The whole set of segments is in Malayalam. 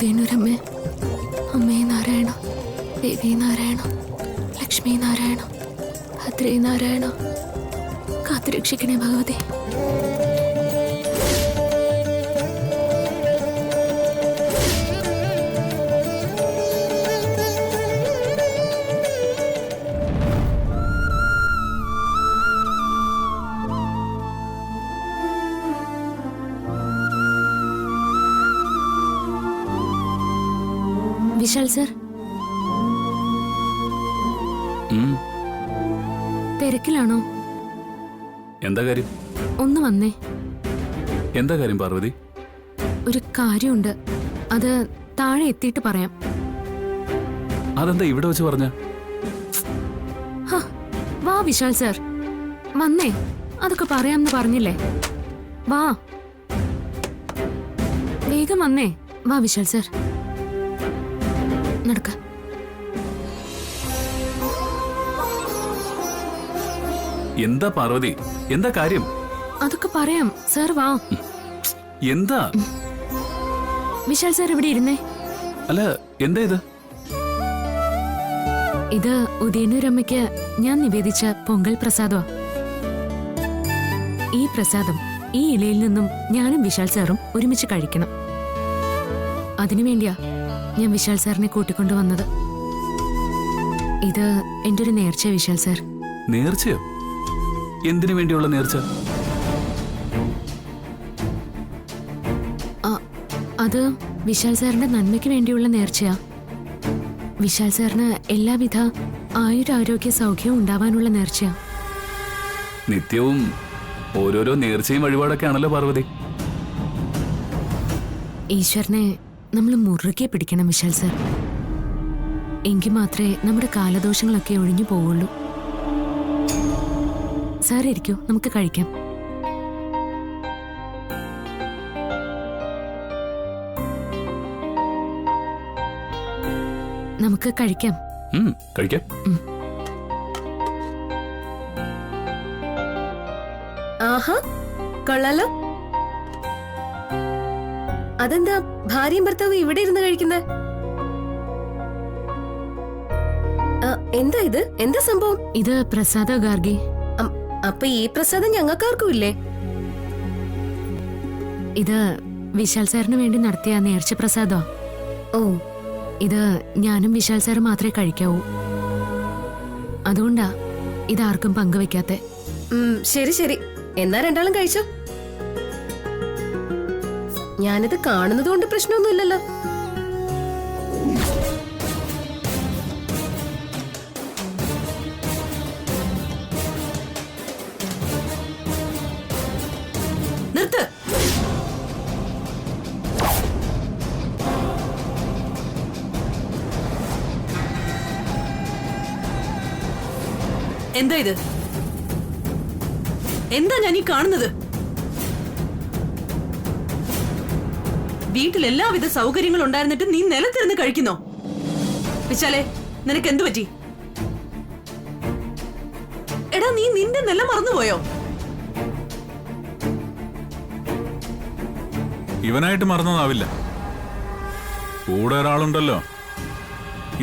ഉദയനൂരമ്മേ, അമ്മേ നാരായണ, ദേവി നാരായണ, ലക്ഷ്മി നാരായണ, ഭദ്രേ നാരായണ, കാത്തുരക്ഷിക്കണേ ഭഗവതി. വിശാൽ സർ, തിരക്കിലാണോ? എന്താ കാര്യം? ഒന്ന് വന്നേ. എന്താ കാര്യം പാർവതി? ഒരു കാര്യമുണ്ട്, അത് താഴെ എത്തിയിട്ട് പറയാം. അതെന്താ ഇവിടെ വെച്ച് പറഞ്ഞ? വാ വിശാൽ സർ, വന്നേ. അതൊക്കെ പറയാമെന്ന് പറഞ്ഞില്ലേ? വാ, വേഗം വന്നേ. വാ വിശാൽ സർ, നടക്ക. എന്താ പാർവതി, എന്താ കാര്യം? അതൊക്കെ പറയാം സർ, വാ. എന്താ? വിശാൽ സർ ഇവിടെ ഇരുന്നേ. അല്ല, എന്താ ഇത്? ഇത് ഉദയനൂരമ്മയ്ക്ക് ഞാൻ നിവേദിച്ച പൊങ്കൽ പ്രസാദമാ. ഈ പ്രസാദം ഈ ഇലയിൽ നിന്നും ഞാനും വിശാൽ സാറും ഒരുമിച്ച് കഴിക്കണം. അതിനുവേണ്ടിയാ ഞാൻ വിശാൽ സാറിനെ കൂട്ടിക്കൊണ്ടുവന്നത്. ഇത് എന്റെ ഒരു നേർച്ച വിശാൽ സാർ. നേർച്ചയോ? എന്തിനു വേണ്ടിയുള്ള നേർച്ച? അത് വിശാൽ സാറിന്റെ നന്മയ്ക്ക് വേണ്ടിയുള്ള നേർച്ചയാ. വിശാൽ സാറിന് എല്ലാവിധ ആയുരാരോഗ്യ സൗഖ്യവും ഉണ്ടാവാനുള്ള നേർച്ചയാ. നിത്യവും ഓരോരോ നേർച്ചയും വഴിപാടൊക്കെ ആണല്ലോ പാർവതി. ഈശ്വരനെ നമ്മൾ മുറുകെ പിടിക്കണം വിശാൽ സാർ. എങ്കിൽ മാത്രമേ നമ്മുടെ കാലദോഷങ്ങളൊക്കെ ഒഴിഞ്ഞു പോവുള്ളൂ. സാർ ഇരിക്കൂ, നമുക്ക് കഴിക്കാം. നമുക്ക് കഴിക്കാം. കഴിക്കാം. ആഹാ, കൊള്ളാലോ. അതെന്താ ഭാര്യയും ഭർത്താവും ഇവിടെ ഇരുന്ന് കഴിക്കുന്നത്? എന്താ ഇത്? എന്താ സംഭവം? ഇത് പ്രസാദ ഗാർഗി. അപ്പൊ ഈ പ്രസാദം ഞങ്ങൾക്കാർക്കും ഇല്ലേ? ഇത് വിശാൽ സാറിന് വേണ്ടി നടത്തിയ നേർച്ച പ്രസാദോ. ഓ, ഇത് ഞാനും വിശാൽ സാറ് മാത്രമേ കഴിക്കാവൂ. അതുകൊണ്ടാ ഇതാർക്കും പങ്കുവെക്കാത്തെ. ശരി ശരി, എന്നാ രണ്ടാളും കഴിച്ചോ. ഞാനിത് കാണുന്നത് കൊണ്ട് പ്രശ്നമൊന്നുമില്ലല്ലോ. നിർത്ത്. എന്താ ഇത്? എന്താ ഞാൻ ഈ കാണുന്നത്? വീട്ടിൽ എല്ലാവിധ സൗകര്യങ്ങളും ഉണ്ടായിരുന്നിട്ട് നീ നിലത്തിരുന്ന് കഴിക്കുന്നോ? വിശാലേ, നിനക്ക് എന്തു പറ്റി? എടാ, നീ നിന്റെ നില മറന്നുപോയോ? ഇവനായിട്ട് മറന്നതാവില്ല. കൂടെ ഒരാളുണ്ടല്ലോ,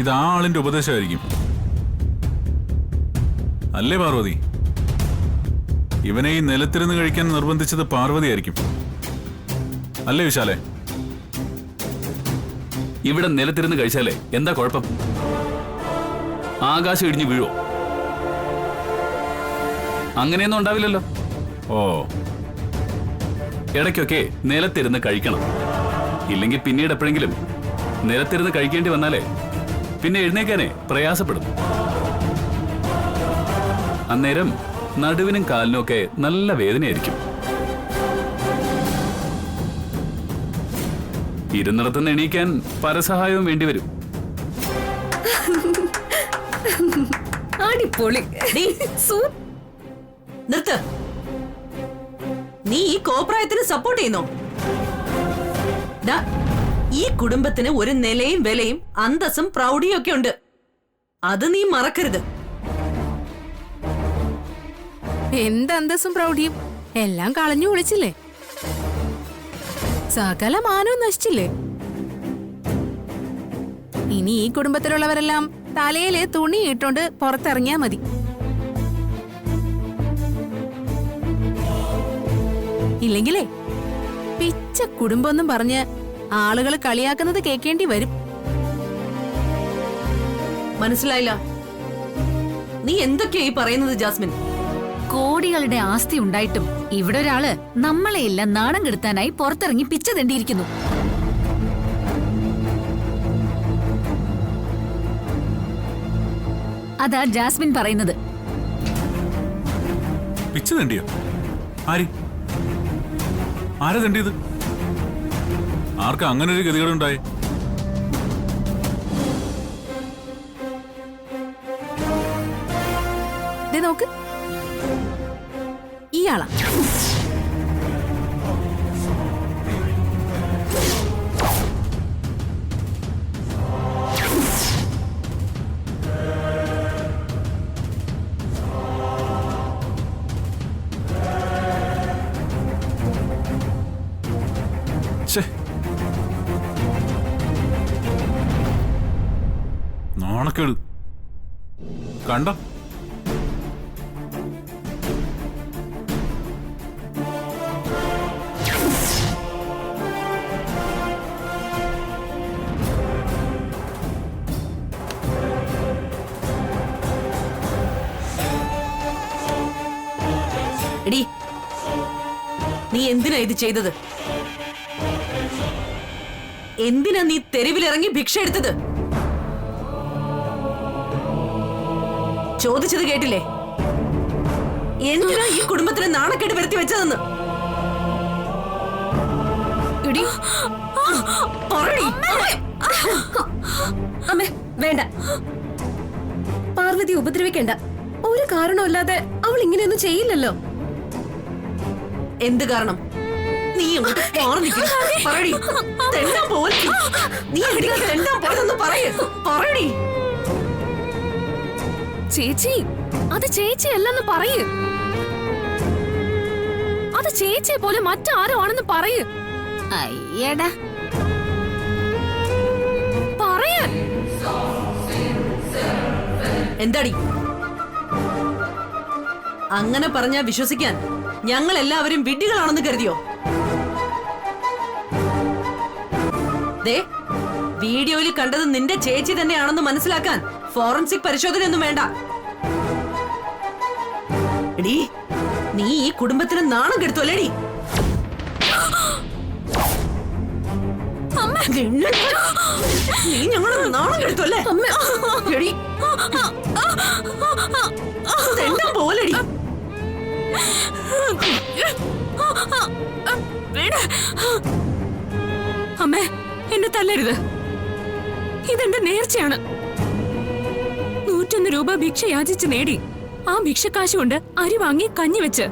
ഇത് ആ ആളിന്റെ ഉപദേശമായിരിക്കും. അല്ലേ പാർവതി? ഇവനെ ഈ നിലത്തിരുന്ന് കഴിക്കാൻ നിർബന്ധിച്ചത് പാർവതിയായിരിക്കും. അല്ലേ വിശാലേ? ഇവിടെ നിലത്തിരുന്ന് കഴിച്ചാലേ എന്താ കുഴപ്പം? ആകാശം ഇടിഞ്ഞു വീഴോ? അങ്ങനെയൊന്നും ഉണ്ടാവില്ലല്ലോ. ഓ, ഇടയ്ക്കൊക്കെ നിലത്തിരുന്ന് കഴിക്കണം. ഇല്ലെങ്കിൽ പിന്നീട് എപ്പോഴെങ്കിലും നിലത്തിരുന്ന് കഴിക്കേണ്ടി വന്നാലേ പിന്നെ എഴുന്നേക്കാനേ പ്രയാസപ്പെടും. അന്നേരം നടുവിനും കാലിനും ഒക്കെ നല്ല വേദനയായിരിക്കും. ഇരുന്നിടത്തുനിന്ന് എണീക്കാൻ പരസഹായവും വേണ്ടിവരും. അടിപൊളി. നിർത്ത്. നീ ഈ കോപ്രായത്തിന് സപ്പോർട്ട് ചെയ്യുന്നോ? ഈ കുടുംബത്തിന് ഒരു നിലയും വിലയും അന്തസ്സും പ്രൗഢിയും ഒക്കെ ഉണ്ട്. അത് നീ മറക്കരുത്. എന്തന്തസ്സും പ്രൗഢിയും എല്ലാം കളഞ്ഞു വിളിച്ചില്ലേ? സകല മാനവും നശിച്ചില്ലേ? ഇനി ഈ കുടുംബത്തിലുള്ളവരെല്ലാം തലയില് തുണി ഇട്ടോണ്ട് പുറത്തിറങ്ങിയാ മതി. ഇല്ലെങ്കിലേ പിച്ച കുടുംബം പറഞ്ഞ് ആളുകൾ കളിയാക്കുന്നത് കേൾക്കേണ്ടി വരും. മനസ്സിലായില്ല, നീ എന്തൊക്കെയാ ഈ പറയുന്നത് ജാസ്മിൻ? കോടികളുടെ ആസ്തി ഉണ്ടായിട്ടും ഇവിടെ ഒരാള് നമ്മളെയെല്ലാം നാണം കെടുത്താനായി പുറത്തിറങ്ങി പിച്ച തെണ്ടിയിരിക്കുന്നു. അതാ ജാസ്മിൻ പറയുന്നത്. പിച്ച് തണ്ടിയോ? ആരാ തണ്ടിയത്? ആർക്കാ അങ്ങനെ ഒരു ഗതികേടുണ്ടായി? ദേ നോക്ക്, ഇയാളാ. ഛേ, നാണക്കേട് കണ്ടോ? എടി, നീ എന്തിനാ ഇത് ചെയ്തത്? എന്തിനാ നീ തെരുവിലിറങ്ങി ഭിക്ഷ എടുത്തത്? ചോദിച്ചത് കേട്ടില്ലേ? എന്തിനാ ഈ കുടുംബത്തിന് നാണക്കേട് വരുത്തി വെച്ചതെന്ന്? എടി, അമ്മേ വേണ്ട, പാർവതി ഉപദ്രവിക്കണ്ട. ഒരു കാരണമില്ലാതെ അവൾ ഇങ്ങനെയൊന്നും ചെയ്യില്ലല്ലോ. എന്ത് കാരണം? നീ അങ്ങോട്ട് മാറി നിൽക്കുന്നു. പറയടി, തെണ്ടാൻ പോലെ നീ എവിടേക്ക് തെണ്ടാൻ പോയതെന്ന് പറയടി. ചേച്ചി, അത് ചേച്ചിയല്ലെന്ന് പറയ്. അത് ചേച്ചിയെ പോലെ മറ്റാരോ ആണെന്ന് പറയ്. അയ്യടാ, പറയാൻ. എന്താടി അങ്ങനെ പറഞ്ഞാ വിശ്വസിക്കാൻ ഞങ്ങൾ എല്ലാവരും വിഡ്ഢികളാണെന്ന് കരുതിയോ? ദേ, വീഡിയോയിൽ കണ്ടത് നിന്റെ ചേച്ചി തന്നെയാണെന്ന് മനസ്സിലാക്കാൻ ഫോറൻസിക് പരിശോധനയൊന്നും വേണ്ട. എടീ, നീ ഈ കുടുംബത്തിന് നാണം കെടുത്തു അല്ലേടി? നീ ഞങ്ങളെ നാണം കെടുത്തു അല്ലേ? എടീ, തെണ്ടാൻ പോലെടി. അമ്മേ, എന്നെ തല്ലരുത്. ഇതെന്റെ നേർച്ചയാണ്. 101 രൂപ ഭിക്ഷ യാചിച്ച് നേടി ആ ഭിക്ഷക്കാശ് കൊണ്ട് അരി വാങ്ങി കഞ്ഞി വെച്ച്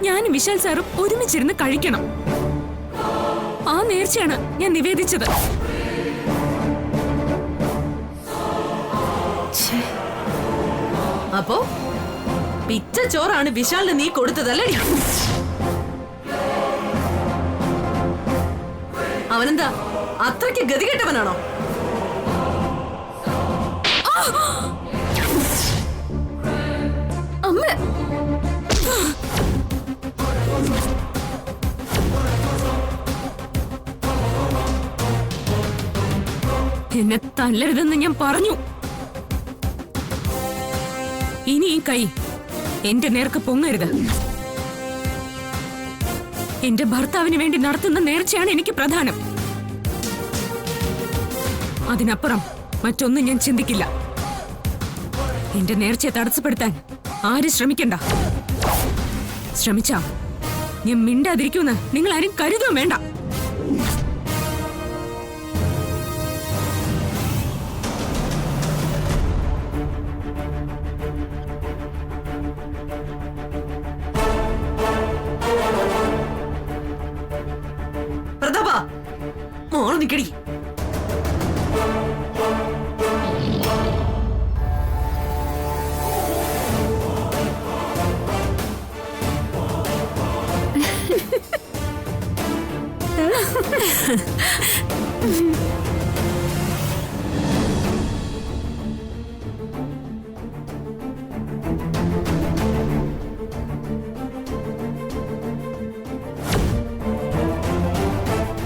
ഞാനും വിശാൽ സാറും ഒരുമിച്ചിരുന്ന് കഴിക്കണം. ആ നേർച്ചയാണ് ഞാൻ നിവേദിച്ചത്. അപ്പോ പിച്ച ചോറാണ് വിശാലിന് നീ കൊടുത്തതല്ലേടി? അവനെന്താ അത്രയ്ക്ക് ഗതികെട്ടവനാണോ? അമ്മ, എന്നെ തല്ലരുതെന്ന് ഞാൻ പറഞ്ഞു. ഇനി ഈ കൈ എന്റെ നേർക്ക് പൊങ്ങരുത്. എന്റെ ഭർത്താവിന് വേണ്ടി നടത്തുന്ന നേർച്ചയാണ് എനിക്ക് പ്രധാനം. അതിനപ്പുറം മറ്റൊന്നും ഞാൻ ചിന്തിക്കില്ല. എന്റെ നേർച്ചയെ തടസ്സപ്പെടുത്താൻ ആരും ശ്രമിക്കണ്ട. ശ്രമിച്ചാ ഞാൻ മിണ്ടാതിരിക്കുമെന്ന് നിങ്ങൾ ആരും കരുതുകയും വേണ്ട. പ്രതാപ, മോള് നിക്കടി.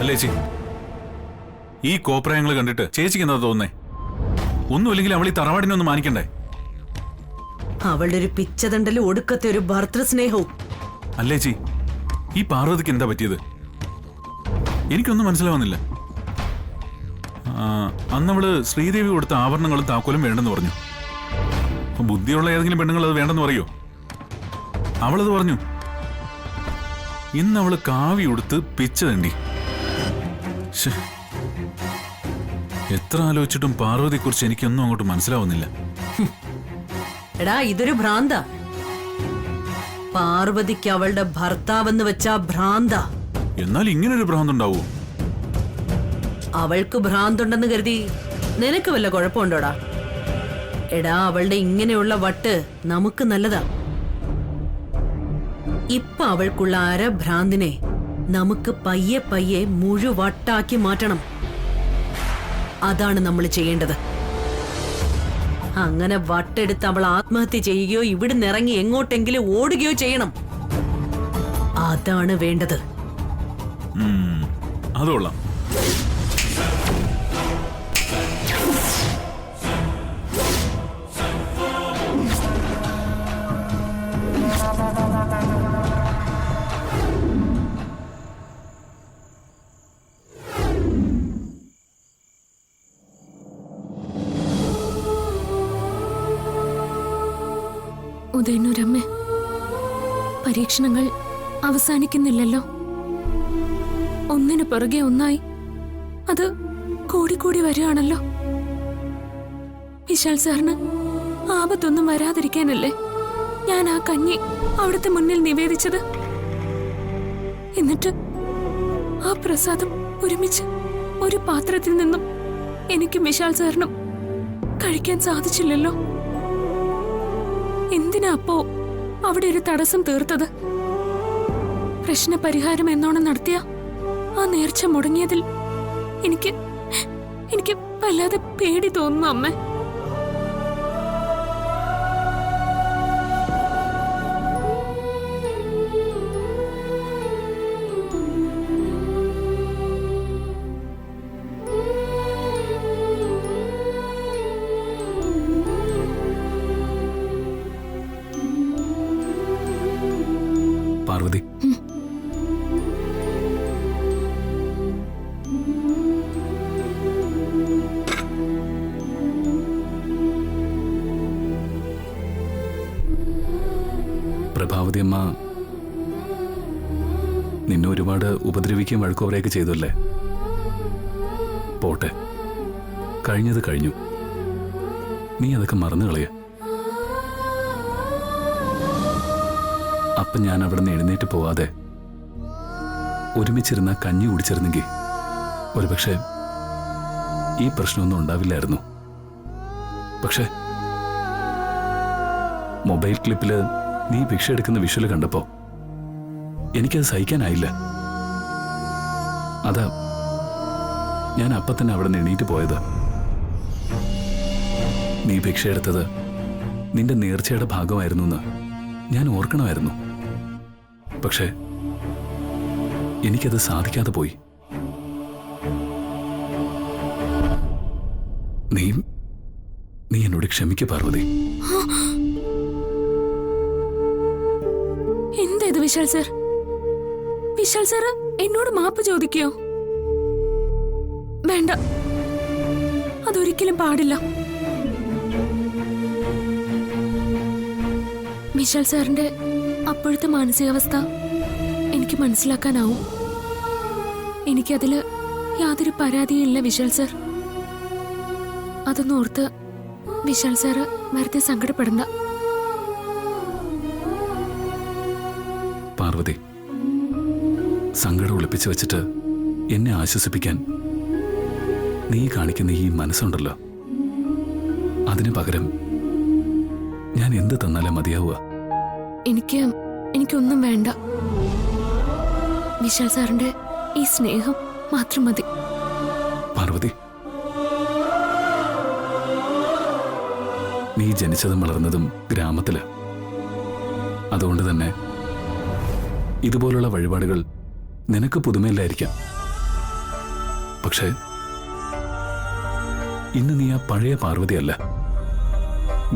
അല്ലേ ചേച്ചി? ഈ കോപ്രായങ്ങൾ കണ്ടിട്ട് ചേച്ചിക്ക് എന്താ തോന്നുന്നേ? ഒന്നുമില്ലെങ്കിൽ അവൾ ഈ തറവാടിനെ ഒന്ന് മാനിക്കണ്ടേ? അവളുടെ ഒരു പിച്ചതണ്ടലും ഒടുക്കത്തെ ഒരു ഭർത്തൃസ്നേഹവും. അല്ലേ ചേച്ചി, ഈ പാർവതിക്ക് എന്താ പറ്റിയത്? എനിക്കൊന്നും മനസ്സിലാവുന്നില്ല. അന്നവള് ശ്രീദേവി കൊടുത്ത ആഭരണങ്ങളും താക്കോലും വേണ്ടെന്ന് പറഞ്ഞു. ബുദ്ധിയുള്ള ഏതെങ്കിലും പെണ്ണുങ്ങൾ അത് വേണ്ടെന്ന് പറയോ? അവളത് പറഞ്ഞു. ഇന്ന് അവള് കാവി ഉടുത്ത് പിച്ച തണ്ടി. എത്ര ആലോചിച്ചിട്ടും പാർവതിയെ കുറിച്ച് എനിക്കൊന്നും അങ്ങോട്ട് മനസ്സിലാവുന്നില്ല. എടാ, ഇതൊരു ഭ്രാന്ത. പാർവതിക്ക് അവളുടെ ഭർത്താവെന്ന് വെച്ചാ ഭ്രാന്ത. എന്നാൽ ഇങ്ങനൊരു ഭ്രാന്തുണ്ടാവോ? അവൾക്ക് ഭ്രാന്തുണ്ടെന്ന് കരുതി നിനക്ക് വല്ല കുഴപ്പമുണ്ടോടാ? എടാ, അവളുടെ ഇങ്ങനെയുള്ള വട്ട് നമുക്ക് നല്ലതാ. ഇപ്പൊ അവൾക്കുള്ള അരഭ്രാന്തിനെ നമുക്ക് പയ്യെ പയ്യെ മുഴുവട്ടാക്കി മാറ്റണം. അതാണ് നമ്മൾ ചെയ്യേണ്ടത്. അങ്ങനെ വട്ടെടുത്ത് അവൾ ആത്മഹത്യ ചെയ്യുകയോ ഇവിടുന്ന് ഇറങ്ങി എങ്ങോട്ടെങ്കിലും ഓടുകയോ ചെയ്യണം. അതാണ് വേണ്ടത്. അതോളാം. ഉദയനൂരമ്മ, പരീക്ഷണങ്ങൾ അവസാനിക്കുന്നില്ലല്ലോ. ഒന്നിനു പുറകെ ഒന്നായി അത് കൂടിക്കൂടി വരികയാണല്ലോ. വിശാൽ സാറിന് ആപത്തൊന്നും വരാതിരിക്കാനല്ലേ ഞാൻ ആ കഞ്ഞി അവിടുത്തെ മുന്നിൽ നിവേദിച്ചത്. എന്നിട്ട് ആ പ്രസാദം ഒരുമിച്ച് ഒരു പാത്രത്തിൽ നിന്നും എനിക്കും വിശാൽ സാറിനും കഴിക്കാൻ സാധിച്ചില്ലല്ലോ. എന്തിനാ അപ്പോ അവിടെ ഒരു തടസ്സം തീർത്തത്? പ്രശ്നപരിഹാരം എന്നോണം നടത്തിയ ആ നേർച്ച മുടങ്ങിയതിൽ എനിക്ക് വല്ലാതെ പേടി തോന്നുന്നു അമ്മ. പാർവതി, പ്രഭാവതി അമ്മ നിന്നെ ഒരുപാട് ഉപദ്രവിക്കുകയും വഴക്കുവരെയൊക്കെ ചെയ്തല്ലേ? പോട്ടെ, കഴിഞ്ഞത് കഴിഞ്ഞു. നീ അതൊക്കെ മറന്നു കളയ. അപ്പം ഞാൻ അവിടെ നിന്ന് എഴുന്നേറ്റ് പോവാതെ ഒരുമിച്ചിരുന്ന കഞ്ഞി കുടിച്ചിരുന്നെങ്കിൽ ഒരുപക്ഷെ ഈ പ്രശ്നമൊന്നും ഉണ്ടാവില്ലായിരുന്നു. പക്ഷെ മൊബൈൽ ക്ലിപ്പില് നീ ഭിക്ഷ എടുക്കുന്ന വിഷ്വല് കണ്ടപ്പോ എനിക്കത് സഹിക്കാനായില്ല. അതാ ഞാൻ അപ്പം തന്നെ അവിടെ നിന്ന് എണീറ്റ് പോയത്. നീ ഭിക്ഷ എടുത്തത് നിന്റെ നേർച്ചയുടെ ഭാഗമായിരുന്നു എന്ന് ഞാൻ ഓർക്കണമായിരുന്നു. പക്ഷേ എനിക്കത് സാധിക്കാതെ പോയി. നീ എന്നോട് ക്ഷമിക്കൂ പാർവതി. എന്താ ഇത് വിശാൽ സാർ? വിശാൽ സാർ എന്നോട് മാപ്പ് ചോദിക്കോ? വേണ്ട, അതൊരിക്കലും പാടില്ല. വിശാൽ സാറിന്റെ അപ്പോഴത്തെ മാനസികാവസ്ഥ എനിക്ക് മനസ്സിലാക്കാനാവും. എനിക്കതില് യാതൊരു പരാതിയില്ല വിശാൽ സാർ. അതൊന്നും ഓർത്ത് വിശാൽ സാറ് വെറുതെ സങ്കടപ്പെടണ്ട. പാർവതി, സങ്കടം ഒളിപ്പിച്ചു വെച്ചിട്ട് എന്നെ ആശ്വസിപ്പിക്കാൻ നീ കാണിക്കുന്ന ഈ മനസ്സുണ്ടല്ലോ, അതിനു പകരം ഞാൻ എന്ത് തന്നാലും മതിയാവുക. എനിക്കൊന്നും വേണ്ട. വിശാൽ സാറിന്റെ ഈ സ്നേഹം മാത്രം മതി. പാർവതി, നീ ജനിച്ചതും വളർന്നതും ഗ്രാമത്തില്. അതുകൊണ്ട് തന്നെ ഇതുപോലുള്ള വഴിപാടുകൾ നിനക്ക് പുതുമയില്ലായിരിക്കാം. പക്ഷേ ഇന്ന് നീ ആ പഴയ പാർവതിയല്ല.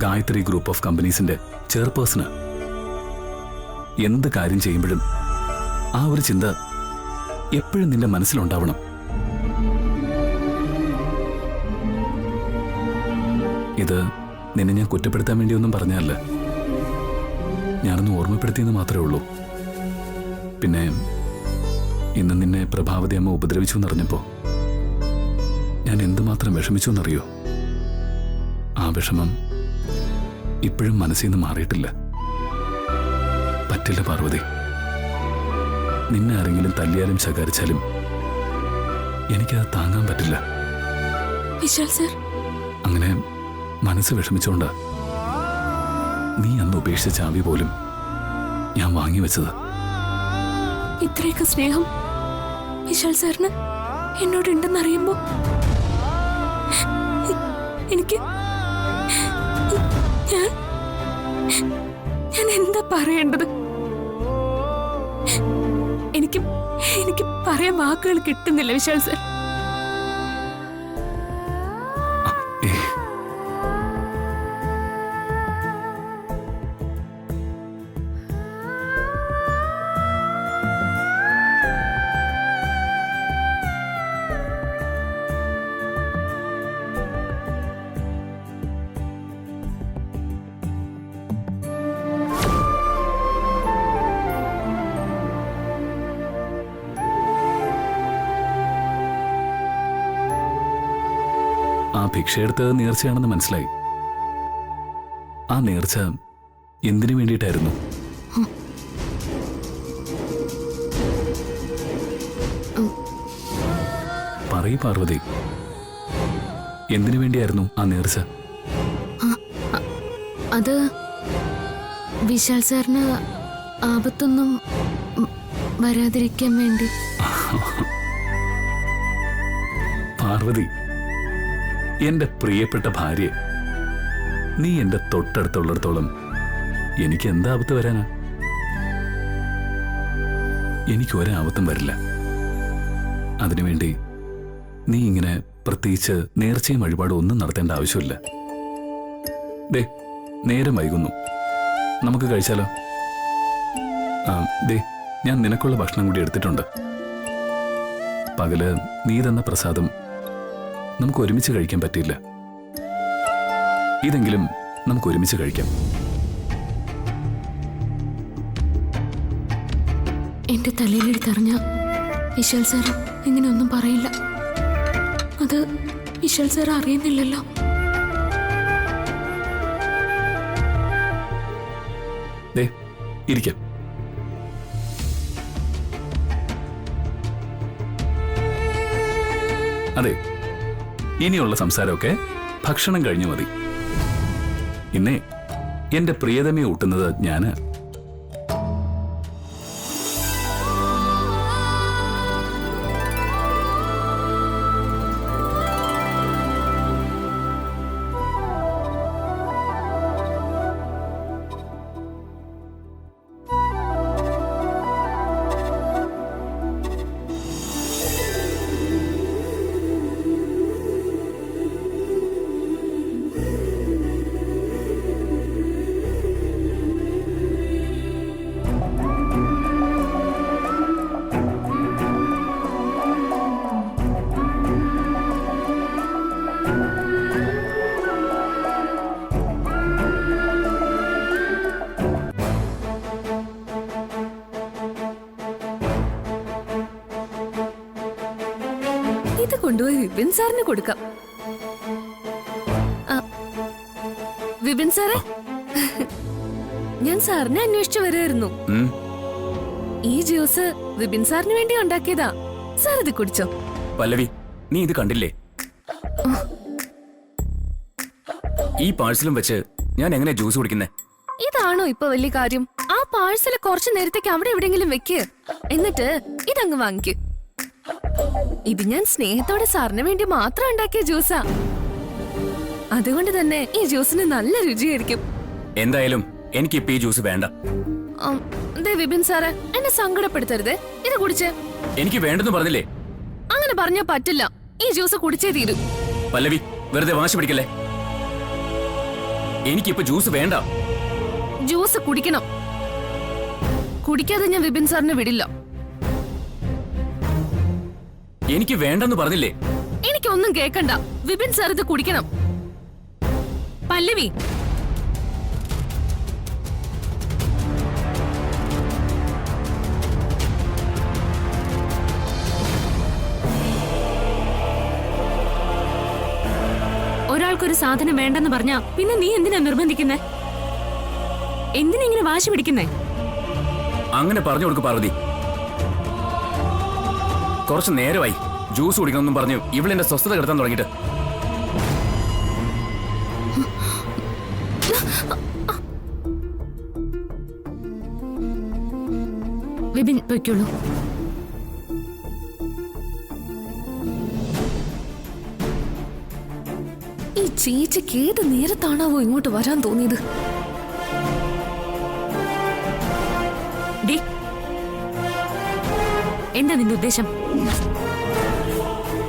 ഗായത്രി ഗ്രൂപ്പ് ഓഫ് കമ്പനീസിന്റെ ചെയർപേഴ്സണ്. എന്ത് കാര്യം ചെയ്യുമ്പോഴും ആ ഒരു ചിന്ത എപ്പോഴും നിന്റെ മനസ്സിലുണ്ടാവണം. ഇത് നിന്നെ ഞാൻ കുറ്റപ്പെടുത്താൻ വേണ്ടിയൊന്നും പറഞ്ഞല്ല, ഞാനൊന്ന് ഓർമ്മപ്പെടുത്തിയെന്ന് മാത്രമേ ഉള്ളൂ. പിന്നെ ഇന്ന് നിന്നെ പ്രഭാവതി അമ്മ ഉപദ്രവിച്ചു എന്നറിഞ്ഞപ്പോ ഞാൻ എന്തുമാത്രം വിഷമിച്ചു എന്നറിയോ? ആ വിഷമം ഇപ്പോഴും മനസ്സിൽ നിന്ന് മാറിയിട്ടില്ല. പറ്റില്ല പാർവതി, നിന്നെ ആരെങ്കിലും തല്ലിയാലും ശകാരിച്ചാലും എനിക്കത് താങ്ങാൻ പറ്റില്ല. വിശാൽ സർ, അങ്ങനെ മനസ്സ് വിഷമിച്ചോണ്ട നീ അന്ന് ഉപേക്ഷിച്ച ചാവി പോലും ഞാൻ വാങ്ങിവെച്ചത്. ഇത്രയൊക്കെ സ്നേഹം വിശാൽ സാറിന് എന്നോടുണ്ടെന്നറിയുമ്പോ എനിക്ക് ഞാൻ എന്താ പറയേണ്ടത്? എനിക്ക് പറയാൻ വാക്കുകൾ കിട്ടുന്നില്ല വിശാൽ സർ. ആ ഭിക്ഷയെടുത്തത് നേർച്ചയാണെന്ന് മനസ്സിലായി. ആ നേർച്ച എന്തിനു വേണ്ടിയിട്ടായിരുന്നു? പറയൂ പാർവതി, എന്തിനു വേണ്ടിയായിരുന്നു ആ നേർച്ച? അത് വിശാൽ സാറിന് ആപത്തൊന്നും വരാതിരിക്കാൻ വേണ്ടി. പാർവതി, എന്റെ പ്രിയപ്പെട്ട ഭാര്യ, നീ എന്റെ തൊട്ടടുത്തുള്ളിടത്തോളം എനിക്ക് എന്താ ആപത്ത് വരാനാ? എനിക്ക് ഒരാപത്തും വരില്ല. അതിനുവേണ്ടി നീ ഇങ്ങനെ പ്രത്യേകിച്ച് നേർച്ചയും വഴിപാടും ഒന്നും നടത്തേണ്ട ആവശ്യമില്ല. ദേ, നേരം വൈകുന്നു, നമുക്ക് കഴിച്ചാലോ? ദേ, ഞാൻ നിനക്കുള്ള ഭക്ഷണം കൂടി എടുത്തിട്ടുണ്ട്. പകല് നീ തന്ന പ്രസാദം നമുക്ക് ഒരുമിച്ച് കഴിക്കാൻ പറ്റില്ല. ഇതെങ്കിലും നമുക്ക് ഒരുമിച്ച് കഴിക്കാം. എന്റെ തലയിലെടുത്തറിഞ്ഞ വിശാൽ സാർ ഇങ്ങനെയൊന്നും പറയില്ല. അത് വിശാൽ സാർ അറിയുന്നില്ലല്ലോ. ദേ, ഇരിക്കാം. അതെ, ഇനിയുള്ള സംസാരമൊക്കെ ഭക്ഷണം കഴിഞ്ഞു മതി. ഇന്നേ എന്റെ പ്രിയതമയെ ഊട്ടുന്നത് ഞാന്. ഇത് കൊണ്ടുപോയി വിപിൻ സാറിന് കൊടുക്കാം. വിപിൻ സാറേ, ഞാൻ സാറിനെ അന്വേഷിച്ചു വരുമായിരുന്നു. ഈ ജ്യൂസ് വിപിൻ സാറിന് വേണ്ടി ഉണ്ടാക്കിയതാ. സാർ ഇത് കുടിച്ചോ. പല്ലവി, നീ ഇത് കണ്ടില്ലേ? ഈ പാഴ്സലും വെച്ച് ഞാൻ എങ്ങനെ ജ്യൂസ് കുടിക്കുന്നേ? ഇതാണോ ഇപ്പൊ വലിയ കാര്യം? ആ പാഴ്സല് കുറച്ചു നേരത്തേക്ക് അവിടെ എവിടെയെങ്കിലും വെക്ക്, എന്നിട്ട് ഇതങ്ങ് വാങ്ങിക്ക്. ഇത് ഞാൻ സ്നേഹത്തോടെ സാറിന് വേണ്ടി മാത്രം ഉണ്ടാക്കിയ ജ്യൂസാ. അതുകൊണ്ട് തന്നെ ഈ ജ്യൂസിന് നല്ല രുചിയായിരിക്കും. എന്തായാലും എനിക്ക് ഇപ്പൊ ഈ ജ്യൂസ് വേണ്ട. വിപിൻ സാറേ, എന്നെ സങ്കടപ്പെടുത്തരുതേ. ഇത് കുടിച്ചേ. എനിക്ക് വേണ്ടെന്ന് പറഞ്ഞില്ലേ? അങ്ങനെ പറഞ്ഞാ പറ്റില്ല. ഈ ജ്യൂസ് കുടിച്ചേ തീരൂ. പല്ലവി വെറുതെ വാശി പിടിക്കല്ലേ. എനിക്കിപ്പോ ജ്യൂസ് വേണ്ട. ജ്യൂസ് കുടിക്കണം. കുടിക്കാതെ ഞാൻ വിപിൻ സാറിനെ വിടില്ല. എനിക്ക് വേണ്ടെന്ന് പറഞ്ഞില്ലേ. എനിക്കൊന്നും കേക്കണ്ട. വിപിൻ സാർ ഇത് കുടിക്കണം. പല്ലവി, ഒരാൾക്കൊരു സാധനം വേണ്ടെന്ന് പറഞ്ഞാ പിന്നെ നീ എന്തിനാ നിർബന്ധിക്കുന്നേ? എന്തിനാ ഇങ്ങനെ വാശി പിടിക്കുന്നേ? അങ്ങനെ പറഞ്ഞു കൊടുക്ക് പാർവതി. കുറച്ച് നേരമായി ജ്യൂസ് കുടിക്കണമെന്നും പറഞ്ഞു ഇവളെന്റെ സ്വസ്ഥത കെടുത്താൻ തുടങ്ങിയിട്ട്. വിപിൻ പൊയ്ക്കോളൂ. ഈ ചേച്ചിക്ക് ഏത് നേരത്താണാവോ ഇങ്ങോട്ട് വരാൻ തോന്നിയത്? എന്താ നിന്റെ ഉദ്ദേശം?